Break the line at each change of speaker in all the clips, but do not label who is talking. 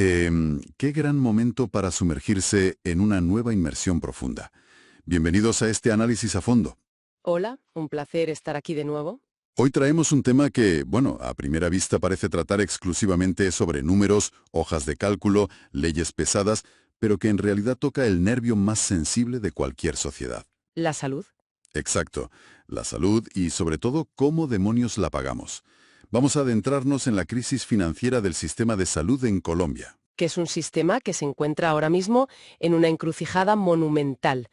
Qué gran momento para sumergirse en una nueva inmersión profunda. Bienvenidos a este análisis a fondo.
Hola, un placer estar aquí de nuevo.
Hoy traemos un tema que, bueno, a primera vista parece tratar exclusivamente sobre números, hojas de cálculo, leyes pesadas, pero que en realidad toca el nervio más sensible de cualquier sociedad.
La salud.
Exacto, la salud y sobre todo cómo demonios la pagamos. Vamos a adentrarnos en la crisis financiera del sistema de salud en Colombia.
Que es un sistema que se encuentra ahora mismo en una encrucijada monumental,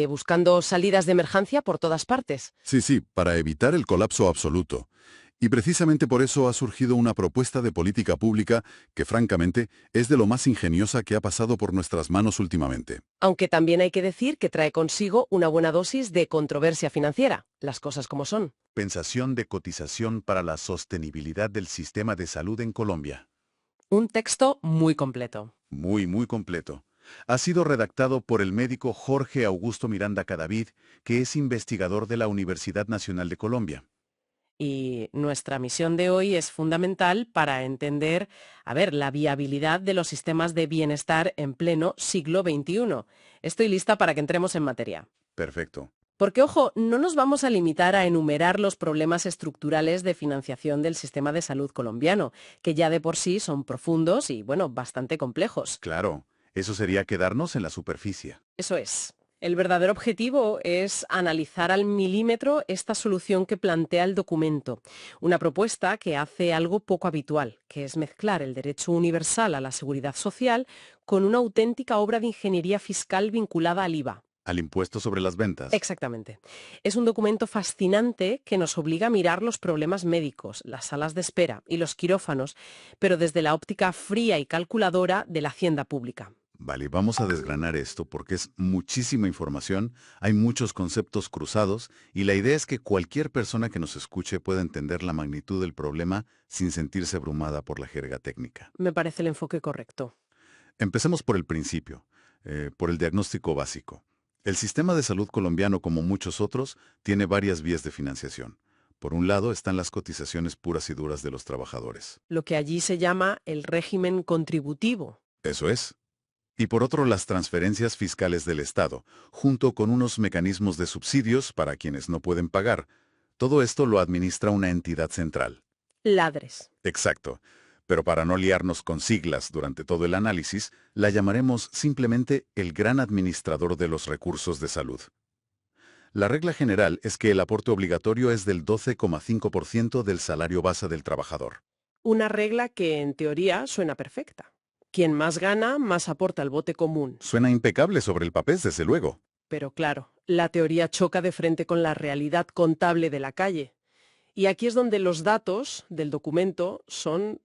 buscando salidas de emergencia por todas partes.
Sí, para evitar el colapso absoluto. Y precisamente por eso ha surgido una propuesta de política pública que, francamente, es de lo más ingeniosa que ha pasado por nuestras manos últimamente.
Aunque también hay que decir que trae consigo una buena dosis de controversia financiera, las cosas como son.
Compensación de cotización para la sostenibilidad del sistema de salud en Colombia.
Un texto muy completo.
Muy completo. Ha sido redactado por el médico Jorge Augusto Miranda Cadavid, que es investigador de la Universidad Nacional de Colombia.
Y nuestra misión de hoy es fundamental para entender, la viabilidad de los sistemas de bienestar en pleno siglo XXI. Estoy lista para que entremos en materia.
Perfecto.
Porque, ojo, no nos vamos a limitar a enumerar los problemas estructurales de financiación del sistema de salud colombiano, que ya de por sí son profundos y, bastante complejos.
Claro, eso sería quedarnos en la superficie.
Eso es. El verdadero objetivo es analizar al milímetro esta solución que plantea el documento, una propuesta que hace algo poco habitual, que es mezclar el derecho universal a la seguridad social con una auténtica obra de ingeniería fiscal vinculada al IVA.
Al impuesto sobre las ventas.
Exactamente. Es un documento fascinante que nos obliga a mirar los problemas médicos, las salas de espera y los quirófanos, pero desde la óptica fría y calculadora de la hacienda pública.
Vale, vamos a desgranar esto porque es muchísima información, hay muchos conceptos cruzados y la idea es que cualquier persona que nos escuche pueda entender la magnitud del problema sin sentirse abrumada por la jerga técnica.
Me parece el enfoque correcto.
Empecemos por el principio, por el diagnóstico básico. El sistema de salud colombiano, como muchos otros, tiene varias vías de financiación. Por un lado están las cotizaciones puras y duras de los trabajadores.
Lo que allí se llama el régimen contributivo.
Eso es. Y por otro, las transferencias fiscales del Estado, junto con unos mecanismos de subsidios para quienes no pueden pagar. Todo esto lo administra una entidad central.
Ladres.
Exacto. Pero para no liarnos con siglas durante todo el análisis, la llamaremos simplemente el gran administrador de los recursos de salud. La regla general es que el aporte obligatorio es del 12,5% del salario base del trabajador.
Una regla que en teoría suena perfecta. Quien más gana, más aporta al bote común.
Suena impecable sobre el papel, desde luego.
Pero claro, la teoría choca de frente con la realidad contable de la calle. Y aquí es donde los datos del documento son,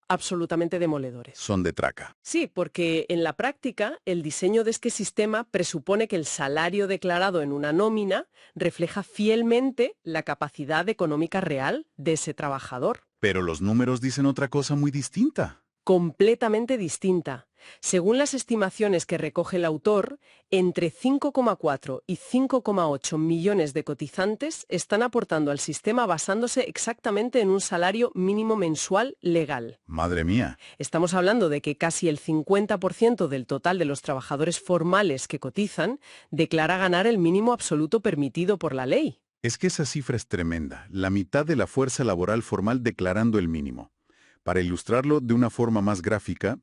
absolutamente demoledores.
Son de traca.
Sí, porque en la práctica el diseño de este sistema presupone que el salario declarado en una nómina refleja fielmente la capacidad económica real de ese trabajador.
Pero los números dicen otra cosa muy distinta.
Completamente distinta. Según las estimaciones que recoge el autor, entre 5,4 y 5,8 millones de cotizantes están aportando al sistema basándose exactamente en un salario mínimo mensual legal.
Madre mía.
Estamos hablando de que casi el 50% del total de los trabajadores formales que cotizan declara ganar el mínimo absoluto permitido por la ley.
Es que esa cifra es tremenda. La mitad de la fuerza laboral formal declarando el mínimo. Para ilustrarlo de una forma más gráfica,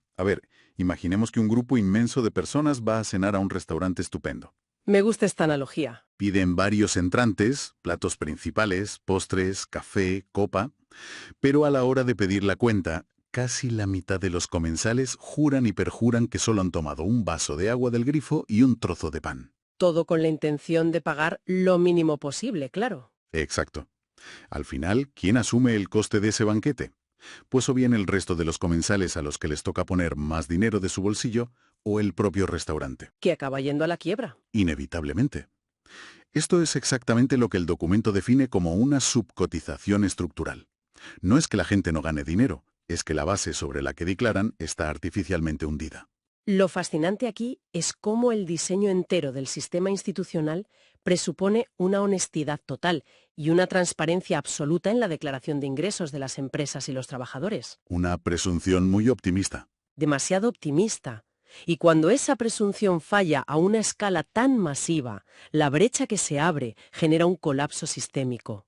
imaginemos que un grupo inmenso de personas va a cenar a un restaurante estupendo.
Me gusta esta analogía.
Piden varios entrantes, platos principales, postres, café, copa, pero a la hora de pedir la cuenta, casi la mitad de los comensales juran y perjuran que solo han tomado un vaso de agua del grifo y un trozo de pan.
Todo con la intención de pagar lo mínimo posible, claro.
Exacto. Al final, ¿quién asume el coste de ese banquete? Pues o bien el resto de los comensales a los que les toca poner más dinero de su bolsillo, o el propio restaurante.
Que acaba yendo a la quiebra.
Inevitablemente. Esto es exactamente lo que el documento define como una subcotización estructural. No es que la gente no gane dinero, es que la base sobre la que declaran está artificialmente hundida.
Lo fascinante aquí es cómo el diseño entero del sistema institucional presupone una honestidad total y una transparencia absoluta en la declaración de ingresos de las empresas y los trabajadores.
Una presunción muy optimista.
demasiado optimista. Y cuando esa presunción falla a una escala tan masiva, la brecha que se abre genera un colapso sistémico.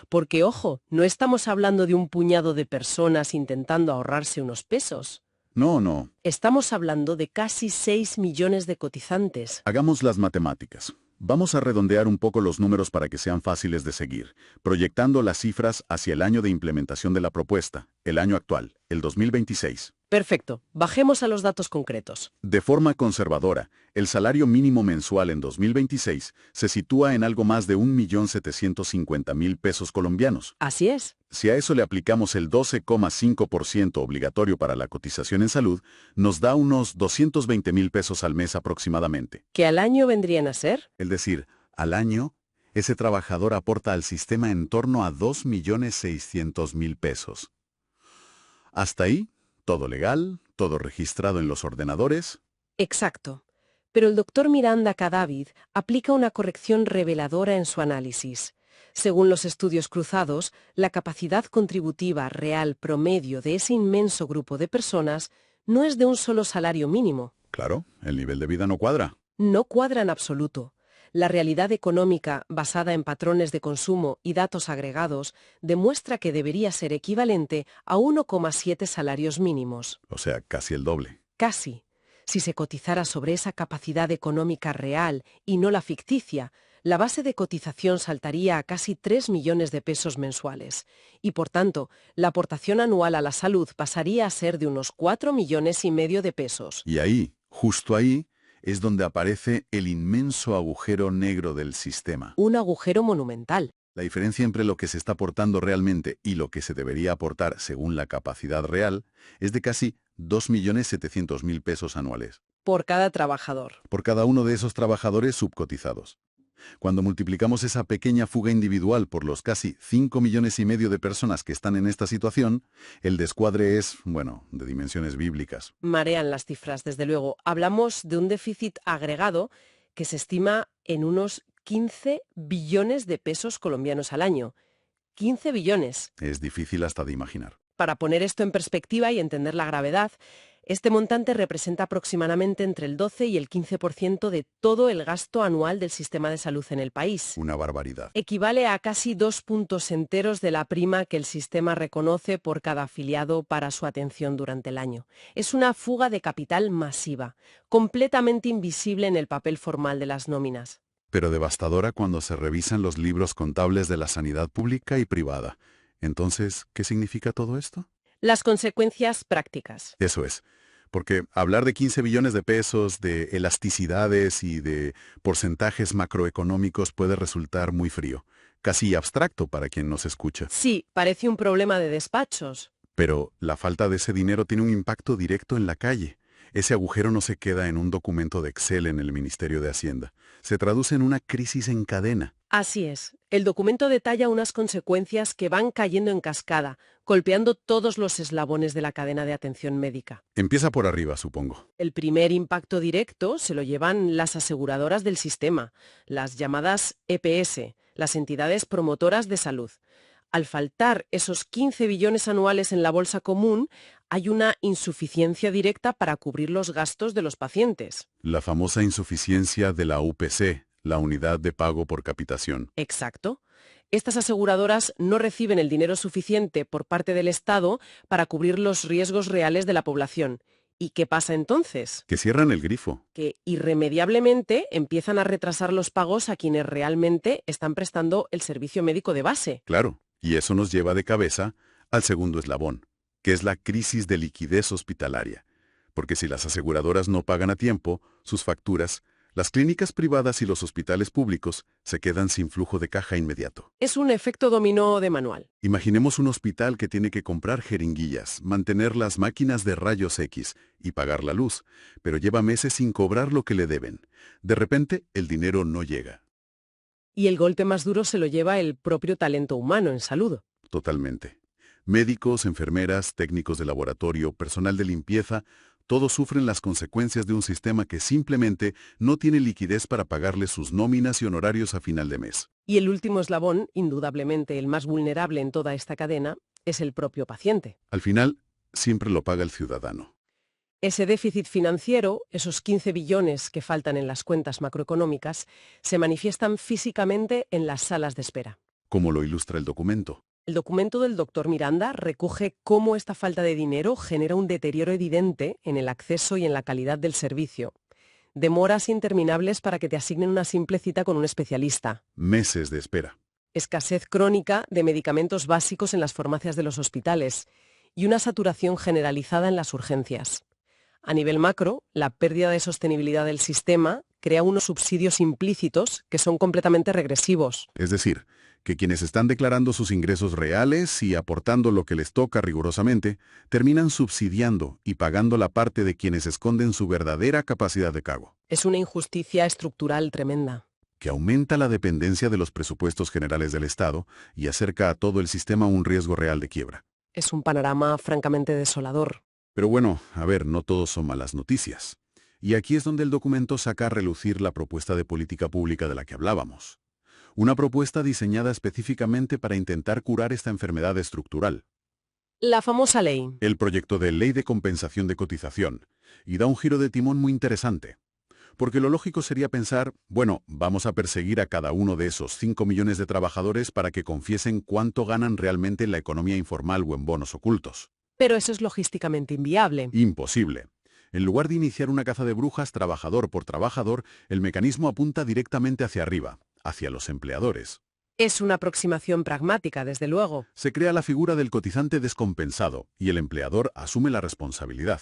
Porque, ojo, no estamos hablando de un puñado de personas intentando ahorrarse unos pesos.
No, no.
Estamos hablando de casi 6 millones de cotizantes.
Hagamos las matemáticas. Vamos a redondear un poco los números para que sean fáciles de seguir, proyectando las cifras hacia el año de implementación de la propuesta, el año actual, el 2026.
Perfecto. Bajemos a los datos concretos.
De forma conservadora, el salario mínimo mensual en 2026 se sitúa en algo más de 1.750.000 pesos colombianos.
Así es.
Si a eso le aplicamos el 12,5% obligatorio para la cotización en salud, nos da unos 220.000 pesos al mes aproximadamente.
¿Qué al año vendrían a ser?
Es decir, al año, ese trabajador aporta al sistema en torno a 2.600.000 pesos. Hasta ahí, todo legal, todo registrado en los ordenadores.
Exacto. Pero el doctor Miranda Cadavid aplica una corrección reveladora en su análisis. Según los estudios cruzados, la capacidad contributiva real promedio de ese inmenso grupo de personas no es de un solo salario mínimo.
Claro, el nivel de vida no cuadra.
No cuadra en absoluto. La realidad económica, basada en patrones de consumo y datos agregados, demuestra que debería ser equivalente a 1,7 salarios mínimos.
O sea, casi el doble.
Casi. Si se cotizara sobre esa capacidad económica real y no la ficticia, la base de cotización saltaría a casi 3 millones de pesos mensuales y, por tanto, la aportación anual a la salud pasaría a ser de unos 4,5 millones de pesos.
Y ahí, justo ahí, es donde aparece el inmenso agujero negro del sistema.
Un agujero monumental.
La diferencia entre lo que se está aportando realmente y lo que se debería aportar según la capacidad real es de casi 2.700.000 pesos anuales.
Por cada trabajador.
Por cada uno de esos trabajadores subcotizados. Cuando multiplicamos esa pequeña fuga individual por los casi 5,5 millones de personas que están en esta situación, el descuadre es, bueno, de dimensiones bíblicas.
Marean las cifras, desde luego. Hablamos de un déficit agregado que se estima en unos 15 billones de pesos colombianos al año. 15 billones.
Es difícil hasta de imaginar.
Para poner esto en perspectiva y entender la gravedad, este montante representa aproximadamente entre el 12 y el 15% de todo el gasto anual del sistema de salud en el país.
Una barbaridad.
Equivale a casi 2 puntos enteros de la prima que el sistema reconoce por cada afiliado para su atención durante el año. Es una fuga de capital masiva, completamente invisible en el papel formal de las nóminas.
Pero devastadora cuando se revisan los libros contables de la sanidad pública y privada. Entonces, ¿qué significa todo esto?
Las consecuencias prácticas.
Eso es. Porque hablar de 15 billones de pesos, de elasticidades y de porcentajes macroeconómicos puede resultar muy frío, casi abstracto para quien nos escucha.
Sí, parece un problema de despachos.
Pero la falta de ese dinero tiene un impacto directo en la calle. Ese agujero no se queda en un documento de Excel en el Ministerio de Hacienda. Se traduce en una crisis en cadena.
Así es. El documento detalla unas consecuencias que van cayendo en cascada, golpeando todos los eslabones de la cadena de atención médica.
Empieza por arriba, supongo.
El primer impacto directo se lo llevan las aseguradoras del sistema, las llamadas EPS, las entidades promotoras de salud. Al faltar esos 15 billones anuales en la bolsa común, hay una insuficiencia directa para cubrir los gastos de los pacientes.
La famosa insuficiencia de la UPC, la unidad de pago por capitación.
Exacto. Estas aseguradoras no reciben el dinero suficiente por parte del Estado para cubrir los riesgos reales de la población. ¿Y qué pasa entonces?
Que cierran el grifo.
Que irremediablemente empiezan a retrasar los pagos a quienes realmente están prestando el servicio médico de base.
Claro, y eso nos lleva de cabeza al segundo eslabón, que es la crisis de liquidez hospitalaria. Porque si las aseguradoras no pagan a tiempo sus facturas, las clínicas privadas y los hospitales públicos se quedan sin flujo de caja inmediato.
Es un efecto dominó de manual.
Imaginemos un hospital que tiene que comprar jeringuillas, mantener las máquinas de rayos X y pagar la luz, pero lleva meses sin cobrar lo que le deben. De repente, el dinero no llega.
Y el golpe más duro se lo lleva el propio talento humano en salud.
Totalmente. Médicos, enfermeras, técnicos de laboratorio, personal de limpieza, todos sufren las consecuencias de un sistema que simplemente no tiene liquidez para pagarles sus nóminas y honorarios a final de mes.
Y el último eslabón, indudablemente el más vulnerable en toda esta cadena, es el propio paciente.
Al final, siempre lo paga el ciudadano.
Ese déficit financiero, esos 15 billones que faltan en las cuentas macroeconómicas, se manifiestan físicamente en las salas de espera.
Como lo ilustra el documento.
El documento del doctor Miranda recoge cómo esta falta de dinero genera un deterioro evidente en el acceso y en la calidad del servicio. Demoras interminables para que te asignen una simple cita con un especialista.
Meses de espera.
Escasez crónica de medicamentos básicos en las farmacias de los hospitales y una saturación generalizada en las urgencias. A nivel macro, la pérdida de sostenibilidad del sistema crea unos subsidios implícitos que son completamente regresivos.
Es decir, que quienes están declarando sus ingresos reales y aportando lo que les toca rigurosamente, terminan subsidiando y pagando la parte de quienes esconden su verdadera capacidad de pago,
Es una injusticia estructural tremenda.
que aumenta la dependencia de los presupuestos generales del Estado y acerca a todo el sistema a un riesgo real de quiebra.
Es un panorama francamente desolador.
Pero bueno, a ver, no todos son malas noticias. Y aquí es donde el documento saca a relucir la propuesta de política pública de la que hablábamos. Una propuesta diseñada específicamente para intentar curar esta enfermedad estructural.
La famosa ley.
El proyecto de Ley de Compensación de Cotización. Y da un giro de timón muy interesante. Porque lo lógico sería pensar, bueno, vamos a perseguir a cada uno de esos 5 millones de trabajadores para que confiesen cuánto ganan realmente en la economía informal o en bonos ocultos.
Pero eso es logísticamente inviable.
Imposible. En lugar de iniciar una caza de brujas trabajador por trabajador, el mecanismo apunta directamente hacia arriba, hacia los empleadores.
Es una aproximación pragmática, desde luego.
Se crea la figura del cotizante descompensado y el empleador asume la responsabilidad.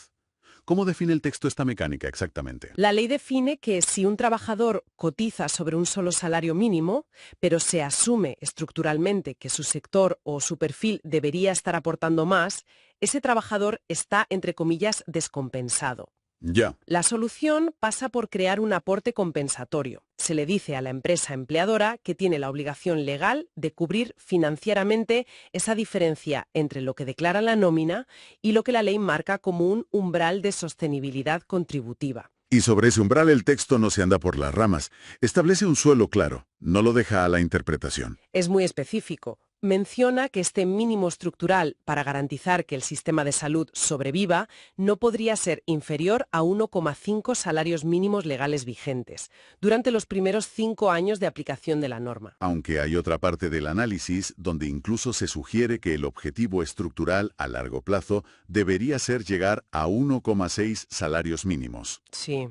¿Cómo define el texto esta mecánica exactamente?
La ley define que si un trabajador cotiza sobre un solo salario mínimo, pero se asume estructuralmente que su sector o su perfil debería estar aportando más, ese trabajador está, entre comillas, descompensado.
Ya.
La solución pasa por crear un aporte compensatorio. Se le dice a la empresa empleadora que tiene la obligación legal de cubrir financieramente esa diferencia entre lo que declara la nómina y lo que la ley marca como un umbral de sostenibilidad contributiva.
Y sobre ese umbral el texto no se anda por las ramas. Establece un suelo claro, no lo deja a la interpretación.
Es muy específico. Menciona que este mínimo estructural para garantizar que el sistema de salud sobreviva no podría ser inferior a 1,5 salarios mínimos legales vigentes durante los primeros 5 años de aplicación de la norma.
Aunque hay otra parte del análisis donde incluso se sugiere que el objetivo estructural a largo plazo debería ser llegar a 1,6 salarios mínimos.
Sí.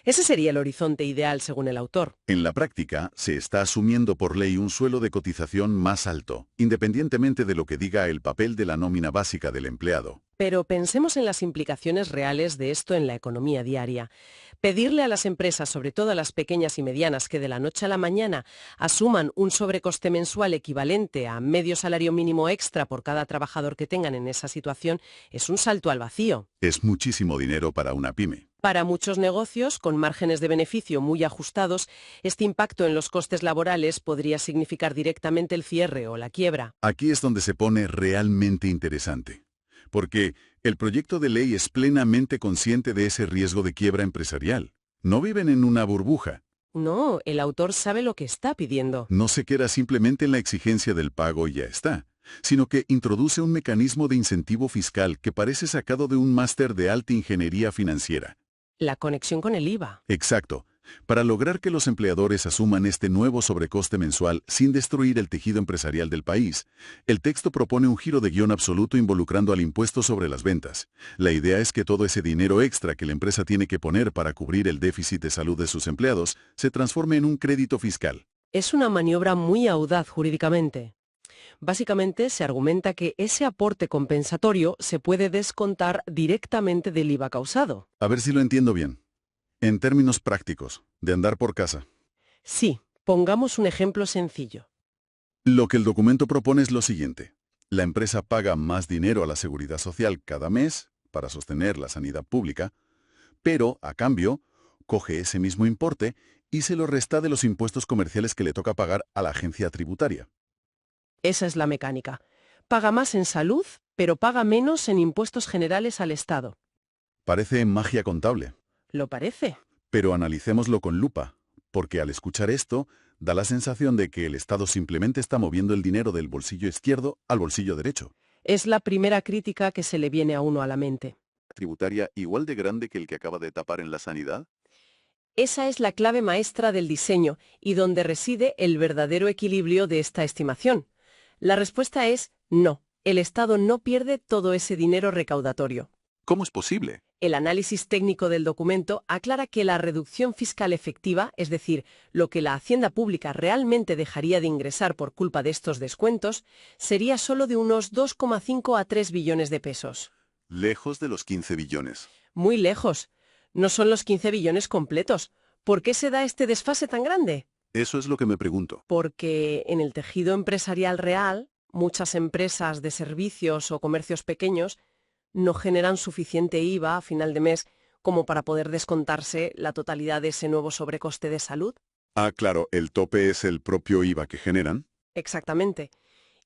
Ese sería el horizonte ideal según el autor.
En la práctica, se está asumiendo por ley un suelo de cotización más alto, independientemente de lo que diga el papel de la nómina básica del empleado.
Pero pensemos en las implicaciones reales de esto en la economía diaria. Pedirle a las empresas, sobre todo a las pequeñas y medianas, que de la noche a la mañana asuman un sobrecoste mensual equivalente a medio salario mínimo extra por cada trabajador que tengan en esa situación, es un salto al vacío.
Es muchísimo dinero para una pyme.
Para muchos negocios, con márgenes de beneficio muy ajustados, este impacto en los costes laborales podría significar directamente el cierre o la quiebra.
Aquí es donde se pone realmente interesante. Porque el proyecto de ley es plenamente consciente de ese riesgo de quiebra empresarial. No viven en una burbuja.
No, el autor sabe lo que está pidiendo.
No se queda simplemente en la exigencia del pago y ya está, sino que introduce un mecanismo de incentivo fiscal que parece sacado de un máster de alta ingeniería financiera.
La conexión con el IVA.
Exacto. Para lograr que los empleadores asuman este nuevo sobrecoste mensual sin destruir el tejido empresarial del país, el texto propone un giro de guión absoluto involucrando al impuesto sobre las ventas. La idea es que todo ese dinero extra que la empresa tiene que poner para cubrir el déficit de salud de sus empleados se transforme en un crédito fiscal.
Es una maniobra muy audaz jurídicamente. Básicamente se argumenta que ese aporte compensatorio se puede descontar directamente del IVA causado.
A ver si lo entiendo bien. En términos prácticos, de andar por casa.
Sí, pongamos un ejemplo sencillo.
Lo que el documento propone es lo siguiente. La empresa paga más dinero a la seguridad social cada mes para sostener la sanidad pública, pero, a cambio, coge ese mismo importe y se lo resta de los impuestos comerciales que le toca pagar a la agencia tributaria.
Esa es la mecánica. Paga más en salud, pero paga menos en impuestos generales al Estado.
Parece magia contable.
¿Lo parece?
Pero analicémoslo con lupa, porque al escuchar esto, da la sensación de que el Estado simplemente está moviendo el dinero del bolsillo izquierdo al bolsillo derecho.
Es la primera crítica que se le viene a uno a la mente.
tributaria igual de grande que el que acaba de tapar en la sanidad?
Esa es la clave maestra del diseño y donde reside el verdadero equilibrio de esta estimación. La respuesta es no. El Estado no pierde todo ese dinero recaudatorio.
¿Cómo es posible?
El análisis técnico del documento aclara que la reducción fiscal efectiva, es decir, lo que la Hacienda Pública realmente dejaría de ingresar por culpa de estos descuentos, sería solo de unos 2,5 a 3 billones de pesos.
Lejos de los 15 billones.
Muy lejos. No son los 15 billones completos. ¿Por qué se da este desfase tan grande?
Eso es lo que me pregunto.
Porque en el tejido empresarial real, muchas empresas de servicios o comercios pequeños no generan suficiente IVA a final de mes como para poder descontarse la totalidad de ese nuevo sobrecoste de salud.
Ah, claro, el tope es el propio IVA que generan.
Exactamente.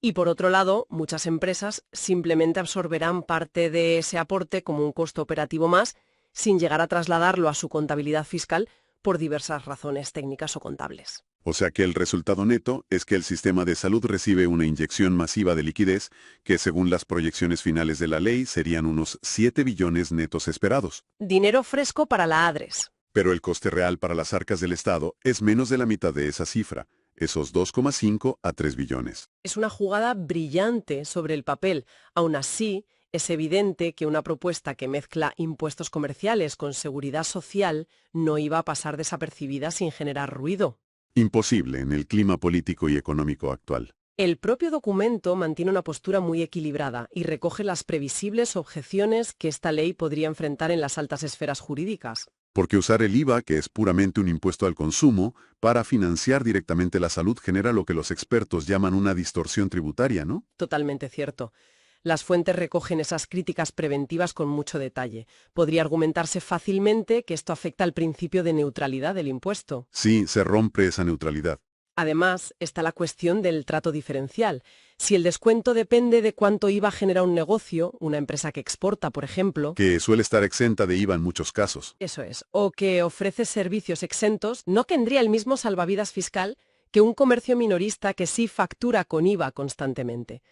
Y por otro lado, muchas empresas simplemente absorberán parte de ese aporte como un costo operativo más, sin llegar a trasladarlo a su contabilidad fiscal por diversas razones técnicas o contables.
O sea que el resultado neto es que el sistema de salud recibe una inyección masiva de liquidez que, según las proyecciones finales de la ley, serían unos 7 billones netos esperados.
Dinero fresco para la ADRES.
Pero el coste real para las arcas del Estado es menos de la mitad de esa cifra, esos 2,5 a 3 billones.
Es una jugada brillante sobre el papel. Aún así, es evidente que una propuesta que mezcla impuestos comerciales con seguridad social no iba a pasar desapercibida sin generar ruido.
Imposible en el clima político y económico actual.
El propio documento mantiene una postura muy equilibrada y recoge las previsibles objeciones que esta ley podría enfrentar en las altas esferas jurídicas.
Porque usar el IVA, que es puramente un impuesto al consumo, para financiar directamente la salud genera lo que los expertos llaman una distorsión tributaria, ¿no?
Totalmente cierto. Las fuentes recogen esas críticas preventivas con mucho detalle. Podría argumentarse fácilmente que esto afecta al principio de neutralidad del impuesto.
Sí, se rompe esa neutralidad.
Además, está la cuestión del trato diferencial. Si el descuento depende de cuánto IVA genera un negocio, una empresa que exporta, por ejemplo,
Que suele estar exenta de IVA en muchos casos.
eso es, o que ofrece servicios exentos, no tendría el mismo salvavidas fiscal que un comercio minorista que sí factura con IVA constantemente.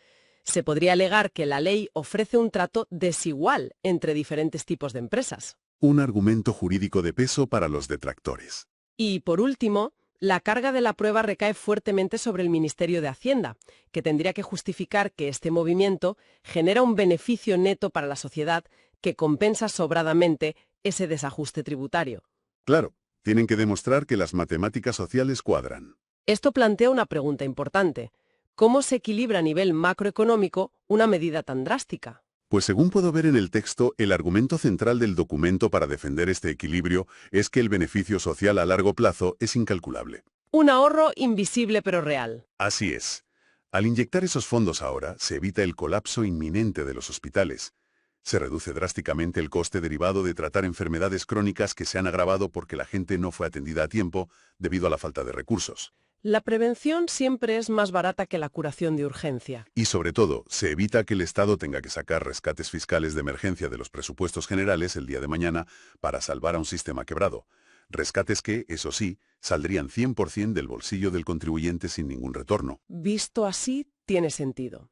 Se podría alegar que la ley ofrece un trato desigual entre diferentes tipos de empresas.
Un argumento jurídico de peso para los detractores.
Y, por último, la carga de la prueba recae fuertemente sobre el Ministerio de Hacienda, que tendría que justificar que este movimiento genera un beneficio neto para la sociedad que compensa sobradamente ese desajuste tributario.
Claro, tienen que demostrar que las matemáticas sociales cuadran.
Esto plantea una pregunta importante. ¿Cómo se equilibra a nivel macroeconómico una medida tan drástica?
Pues según puedo ver en el texto, el argumento central del documento para defender este equilibrio es que el beneficio social a largo plazo es incalculable.
Un ahorro invisible pero real.
Así es. Al inyectar esos fondos ahora, se evita el colapso inminente de los hospitales. Se reduce drásticamente el coste derivado de tratar enfermedades crónicas que se han agravado porque la gente no fue atendida a tiempo debido a la falta de recursos.
La prevención siempre es más barata que la curación de urgencia.
Y sobre todo, se evita que el Estado tenga que sacar rescates fiscales de emergencia de los presupuestos generales el día de mañana para salvar a un sistema quebrado. Rescates que, eso sí, saldrían 100% del bolsillo del contribuyente sin ningún retorno.
Visto así, tiene sentido.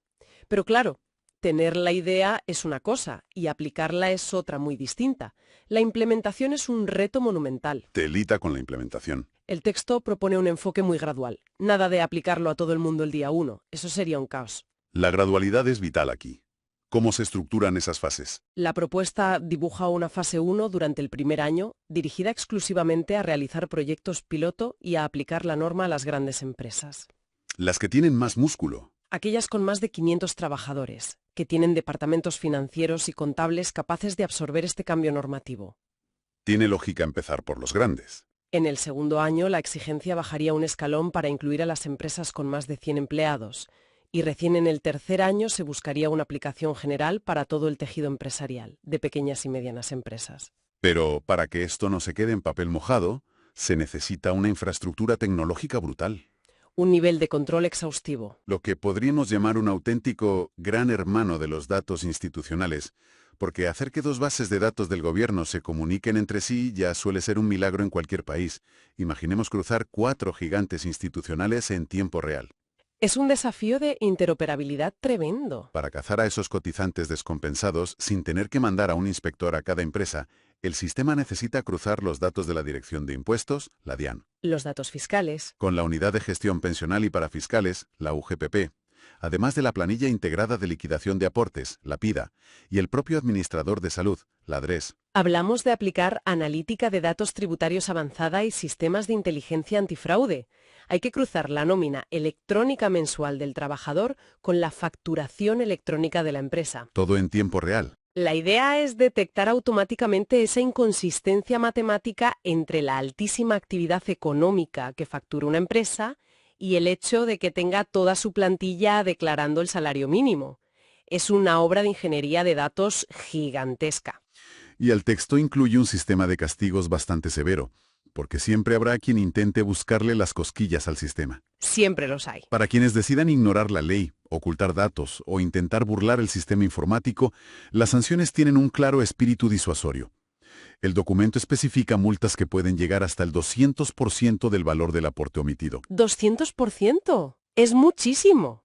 Pero claro, tener la idea es una cosa y aplicarla es otra muy distinta. La implementación es un reto monumental.
Telita con la implementación.
El texto propone un enfoque muy gradual. Nada de aplicarlo a todo el mundo el día 1. Eso sería un caos.
La gradualidad es vital aquí. ¿Cómo se estructuran esas fases?
La propuesta dibuja una fase 1 durante el primer año, dirigida exclusivamente a realizar proyectos piloto y a aplicar la norma a las grandes empresas.
Las que tienen más músculo.
Aquellas con más de 500 trabajadores, que tienen departamentos financieros y contables capaces de absorber este cambio normativo.
Tiene lógica empezar por los grandes.
En el segundo año, la exigencia bajaría un escalón para incluir a las empresas con más de 100 empleados, y recién en el tercer año se buscaría una aplicación general para todo el tejido empresarial, de pequeñas y medianas empresas.
Pero para que esto no se quede en papel mojado, se necesita una infraestructura tecnológica brutal.
Un nivel de control exhaustivo.
Lo que podríamos llamar un auténtico gran hermano de los datos institucionales, porque hacer que dos bases de datos del gobierno se comuniquen entre sí ya suele ser un milagro en cualquier país. Imaginemos cruzar 4 gigantes institucionales en tiempo real.
Es un desafío de interoperabilidad tremendo.
Para cazar a esos cotizantes descompensados sin tener que mandar a un inspector a cada empresa, el sistema necesita cruzar los datos de la Dirección de Impuestos, la DIAN,
Los datos fiscales.
con la Unidad de Gestión Pensional y Parafiscales, la UGPP, además de la Planilla Integrada de Liquidación de Aportes, la PIDA, y el propio Administrador de Salud, la DRES.
Hablamos de aplicar analítica de datos tributarios avanzada y sistemas de inteligencia antifraude. Hay que cruzar la nómina electrónica mensual del trabajador con la facturación electrónica de la empresa.
Todo en tiempo real.
La idea es detectar automáticamente esa inconsistencia matemática entre la altísima actividad económica que factura una empresa y el hecho de que tenga toda su plantilla declarando el salario mínimo. Es una obra de ingeniería de datos gigantesca.
Y el texto incluye un sistema de castigos bastante severo, porque siempre habrá quien intente buscarle las cosquillas al sistema.
Siempre los hay.
Para quienes decidan ignorar la ley, ocultar datos o intentar burlar el sistema informático, las sanciones tienen un claro espíritu disuasorio. El documento especifica multas que pueden llegar hasta el 200% del valor del aporte omitido.
¡200%! ¡Es muchísimo!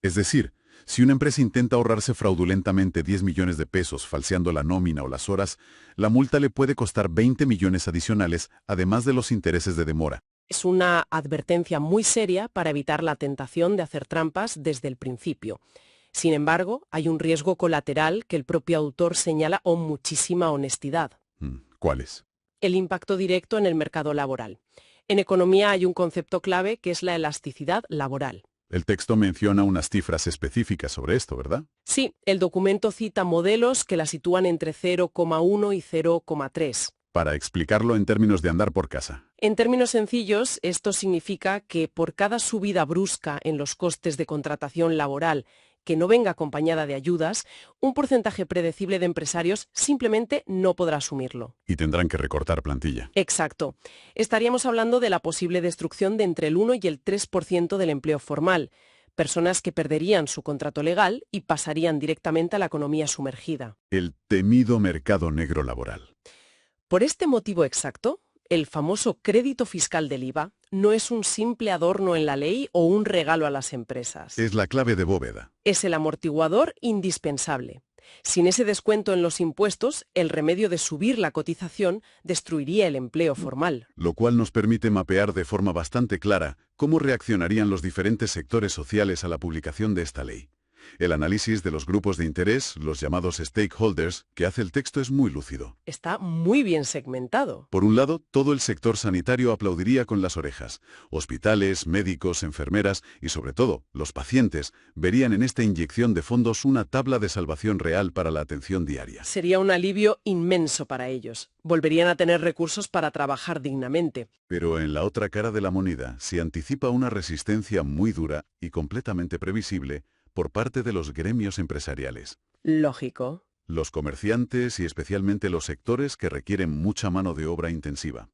Es decir, si una empresa intenta ahorrarse fraudulentamente 10 millones de pesos falseando la nómina o las horas, la multa le puede costar 20 millones adicionales, además de los intereses de demora.
Es una advertencia muy seria para evitar la tentación de hacer trampas desde el principio. Sin embargo, hay un riesgo colateral que el propio autor señala con muchísima honestidad.
¿Cuáles?
El impacto directo en el mercado laboral. En economía hay un concepto clave que es la elasticidad laboral.
El texto menciona unas cifras específicas sobre esto, ¿verdad?
Sí, el documento cita modelos que la sitúan entre 0,1 y 0,3.
Para explicarlo en términos de andar por casa.
En términos sencillos, esto significa que por cada subida brusca en los costes de contratación laboral que no venga acompañada de ayudas, un porcentaje predecible de empresarios simplemente no podrá asumirlo.
Y tendrán que recortar plantilla.
Exacto. Estaríamos hablando de la posible destrucción de entre el 1 y el 3% del empleo formal, personas que perderían su contrato legal y pasarían directamente a la economía sumergida.
El temido mercado negro laboral.
Por este motivo exacto, el famoso crédito fiscal del IVA no es un simple adorno en la ley o un regalo a las empresas.
Es la clave de bóveda.
Es el amortiguador indispensable. Sin ese descuento en los impuestos, el remedio de subir la cotización destruiría el empleo formal.
Lo cual nos permite mapear de forma bastante clara cómo reaccionarían los diferentes sectores sociales a la publicación de esta ley. El análisis de los grupos de interés, los llamados stakeholders, que hace el texto es muy lúcido.
Está muy bien segmentado.
Por un lado, todo el sector sanitario aplaudiría con las orejas. Hospitales, médicos, enfermeras y sobre todo, los pacientes verían en esta inyección de fondos una tabla de salvación real para la atención diaria.
Sería un alivio inmenso para ellos. Volverían a tener recursos para trabajar dignamente.
Pero en la otra cara de la moneda se anticipa una resistencia muy dura y completamente previsible por parte de los gremios empresariales.
Lógico.
Los comerciantes y especialmente los sectores que requieren mucha mano de obra intensiva.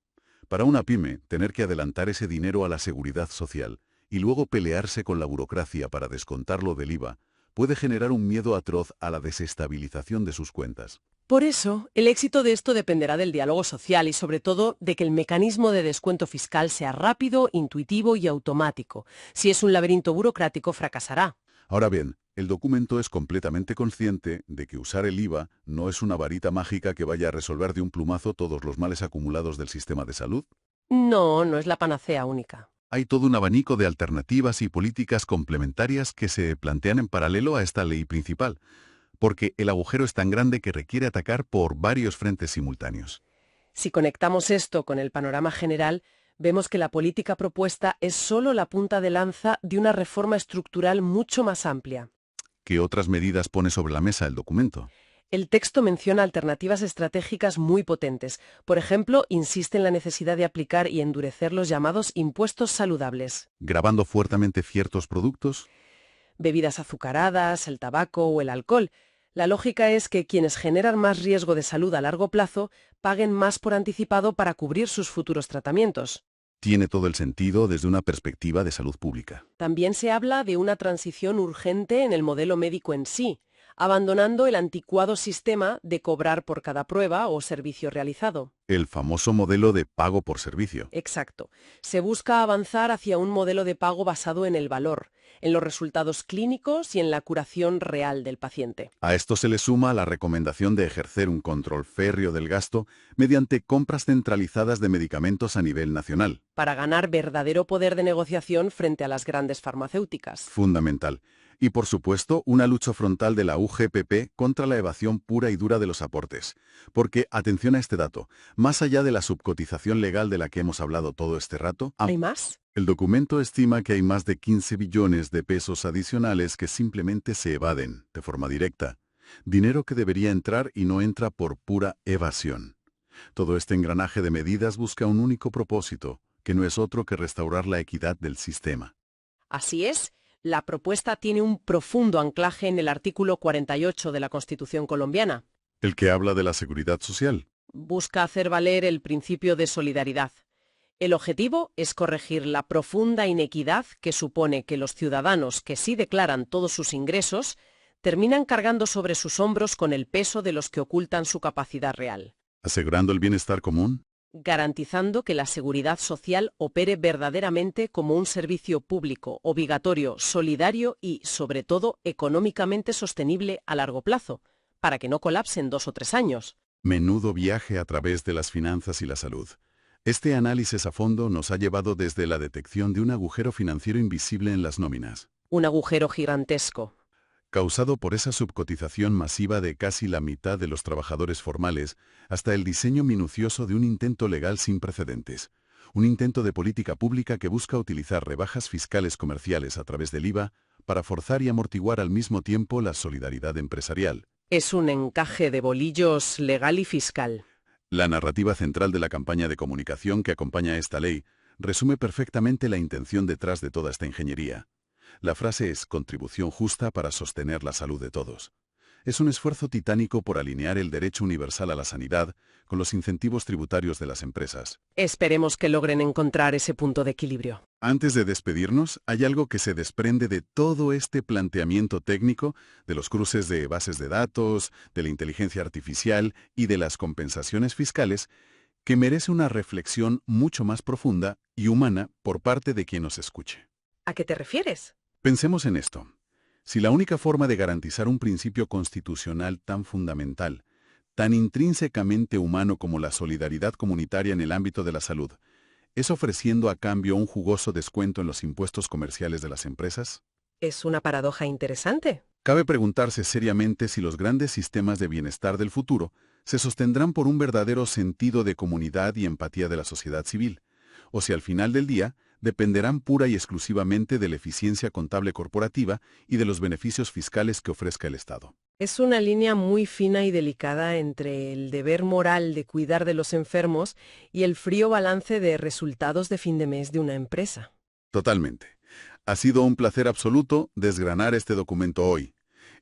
Para una pyme, tener que adelantar ese dinero a la seguridad social y luego pelearse con la burocracia para descontarlo del IVA puede generar un miedo atroz a la desestabilización de sus cuentas.
Por eso, el éxito de esto dependerá del diálogo social y sobre todo de que el mecanismo de descuento fiscal sea rápido, intuitivo y automático. Si es un laberinto burocrático, fracasará.
Ahora bien, el documento es completamente consciente de que usar el IVA no es una varita mágica que vaya a resolver de un plumazo todos los males acumulados del sistema de salud.
No, no es la panacea única.
Hay todo un abanico de alternativas y políticas complementarias que se plantean en paralelo a esta ley principal, porque el agujero es tan grande que requiere atacar por varios frentes simultáneos.
Si conectamos esto con el panorama general, vemos que la política propuesta es solo la punta de lanza de una reforma estructural mucho más amplia.
¿Qué otras medidas pone sobre la mesa el documento?
El texto menciona alternativas estratégicas muy potentes. Por ejemplo, insiste en la necesidad de aplicar y endurecer los llamados impuestos saludables.
¿Gravando fuertemente ciertos productos?
Bebidas azucaradas, el tabaco o el alcohol. La lógica es que quienes generan más riesgo de salud a largo plazo paguen más por anticipado para cubrir sus futuros tratamientos.
Tiene todo el sentido desde una perspectiva de salud pública.
También se habla de una transición urgente en el modelo médico en sí, abandonando el anticuado sistema de cobrar por cada prueba o servicio realizado.
El famoso modelo de pago por servicio.
Exacto. Se busca avanzar hacia un modelo de pago basado en el valor, en los resultados clínicos y en la curación real del paciente.
A esto se le suma la recomendación de ejercer un control férreo del gasto mediante compras centralizadas de medicamentos a nivel nacional.
Para ganar verdadero poder de negociación frente a las grandes farmacéuticas.
Fundamental. Y por supuesto, una lucha frontal de la UGPP contra la evasión pura y dura de los aportes. Porque, atención a este dato, más allá de la subcotización legal de la que hemos hablado todo este rato,
¿Hay más?
el documento estima que hay más de 15 billones de pesos adicionales que simplemente se evaden, de forma directa. Dinero que debería entrar y no entra por pura evasión. Todo este engranaje de medidas busca un único propósito, que no es otro que restaurar la equidad del sistema.
Así es. La propuesta tiene un profundo anclaje en el artículo 48 de la Constitución colombiana.
El que habla de la seguridad social.
Busca hacer valer el principio de solidaridad. El objetivo es corregir la profunda inequidad que supone que los ciudadanos que sí declaran todos sus ingresos terminan cargando sobre sus hombros con el peso de los que ocultan su capacidad real.
¿Asegurando el bienestar común?
Garantizando que la seguridad social opere verdaderamente como un servicio público, obligatorio, solidario y, sobre todo, económicamente sostenible a largo plazo, para que no colapse en 2 o 3 años.
Menudo viaje a través de las finanzas y la salud. Este análisis a fondo nos ha llevado desde la detección de un agujero financiero invisible en las nóminas,
Un agujero gigantesco.
causado por esa subcotización masiva de casi la mitad de los trabajadores formales, hasta el diseño minucioso de un intento legal sin precedentes. Un intento de política pública que busca utilizar rebajas fiscales comerciales a través del IVA para forzar y amortiguar al mismo tiempo la solidaridad empresarial.
Es un encaje de bolillos legal y fiscal.
La narrativa central de la campaña de comunicación que acompaña a esta ley resume perfectamente la intención detrás de toda esta ingeniería. La frase es contribución justa para sostener la salud de todos. Es un esfuerzo titánico por alinear el derecho universal a la sanidad con los incentivos tributarios de las empresas.
Esperemos que logren encontrar ese punto de equilibrio.
Antes de despedirnos, hay algo que se desprende de todo este planteamiento técnico, de los cruces de bases de datos, de la inteligencia artificial y de las compensaciones fiscales, que merece una reflexión mucho más profunda y humana por parte de quien nos escuche.
¿A qué te refieres?
Pensemos en esto. Si la única forma de garantizar un principio constitucional tan fundamental, tan intrínsecamente humano como la solidaridad comunitaria en el ámbito de la salud, es ofreciendo a cambio un jugoso descuento en los impuestos comerciales de las empresas,
Es una paradoja interesante.
cabe preguntarse seriamente si los grandes sistemas de bienestar del futuro se sostendrán por un verdadero sentido de comunidad y empatía de la sociedad civil, o si al final del día dependerán pura y exclusivamente de la eficiencia contable corporativa y de los beneficios fiscales que ofrezca el Estado.
Es una línea muy fina y delicada entre el deber moral de cuidar de los enfermos y el frío balance de resultados de fin de mes de una empresa.
Totalmente. Ha sido un placer absoluto desgranar este documento hoy.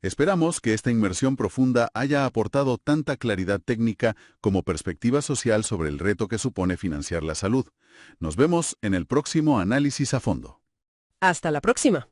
Esperamos que esta inmersión profunda haya aportado tanta claridad técnica como perspectiva social sobre el reto que supone financiar la salud. Nos vemos en el próximo análisis a fondo.
Hasta la próxima.